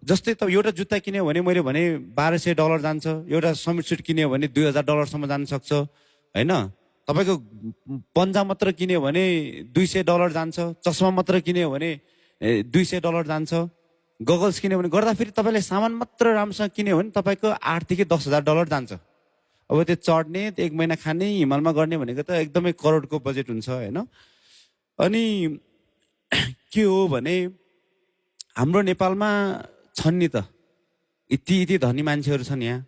जस्तै त एउटा जुत्ता किन्यो भने मैले भने $1200 जान्छ, एउटा समिट सुट किन्यो भने $2000 जान सक्छ होइन। तपाईँको पन्जा मात्र किन्यो भने $200 जान्छ, चस्मा मात्र किन्यो भने $200 जान्छ, गगल्स किन्यो भने गर्दा फेरि तपाईँले सामान मात्र राम्रोसँग किन्यो भने तपाईँको $8,000 देखि $10,000 जान्छ। अब त्यो चढ्ने 1 महिना खाने हिमालमा गर्ने भनेको त एकदमै करोडको बजेट हुन्छ होइन। अनि के हो भने हाम्रो नेपालमा छन् नि त यति धनी मान्छेहरू छन् यहाँ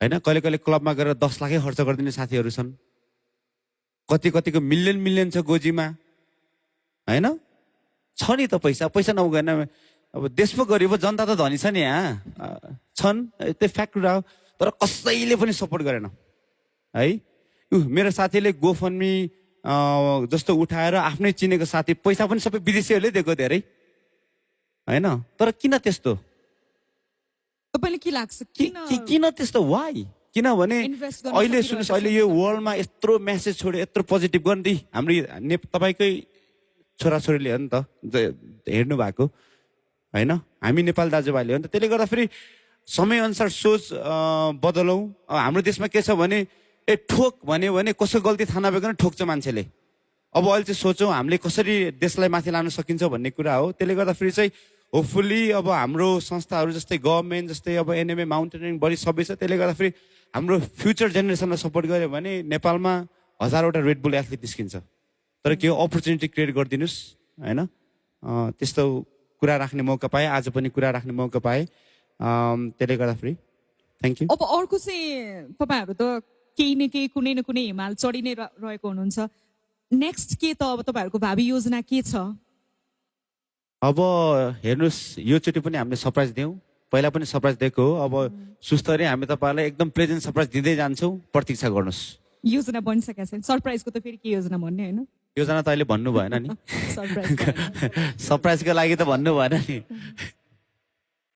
होइन। कहिले कहिले क्लबमा गएर 10 लाखै खर्च गरिदिने साथीहरू छन्, कतिको मिलियन छ गोजीमा होइन। छ नि त पैसा नगएन। अब देश पो गरिब, जनता त धनी छ नि यहाँ छन्, त्यो फ्याक्ट कुरा हो। तर कसैले पनि सपोर्ट गरेन है। मेरो साथीले गोफन्मी जस्तो उठाएर आफ्नै चिनेको साथी, पैसा पनि सबै विदेशीहरूले दिएको धेरै होइन। तर किन त्यस्तो, तपाईलाई के लाग्छ किन त्यस्तो वाइ? किनभने अहिले सुन्नुहोस्, अहिले यो वर्ल्डमा यत्रो मेसेज छोड्यो, यत्रो पोजिटिभ गर्ने हाम्रो तपाईँकै छोराछोरीले हो नि त हेर्नु भएको होइन। हामी नेपाल दाजुभाइले हो नि त। त्यसले गर्दा फेरि समयअनुसार सोच बदलौँ। हाम्रो देशमा के छ भने ठोक भन्यो भने कसै गल्ती थाहा नभइकन ठोक्छ मान्छेले। अब अहिले चाहिँ सोचौँ हामीले कसरी देशलाई माथि लान सकिन्छ भन्ने कुरा हो। त्यसले गर्दा फेरि चाहिँ होपफुल्ली अब हाम्रो संस्थाहरू जस्तै गभर्मेन्ट जस्तै अब एनएमए माउन्टेनियरिङ बढी सबै छ। त्यसले गर्दा फेरि हाम्रो फ्युचर जेनेरेसनलाई सपोर्ट गर्यो भने नेपालमा 1000वटा रेड बुल एथलिट निस्किन्छ। तर के हो, अपर्च्युनिटी क्रिएट गरिदिनुहोस् होइन। त्यस्तो कुरा राख्ने मौका पाएँ, आज पनि कुरा राख्ने मौका पाएँ। त्यसले गर्दा फेरि थ्याङ्क यू। अब अर्को चाहिँ तपाईँहरू त केही न केही कुनै न कुनै हिमाल चढी नै रहेको हुनुहुन्छ। नेक्स्ट के त अब तपाईँहरूको भावी योजना के छ? अब हेर्नुहोस्, योचोटि पनि हामीले सरप्राइज दियौँ, पहिला पनि सरप्राइज दिएको हो। अब सुस्तरी हामी तपाईँहरूलाई एकदम प्रेजेन्ट सरप्राइज दिँदै जान्छौँ, प्रतीक्षा गर्नुहोस्। योजना बनिसकेको छैन? सरप्राइजको त फेरि के योजना भन्ने होइन? योजना त अहिले भन्नु भएन नि, सरप्राइज सरप्राइजको लागि त भन्नु भएन नि।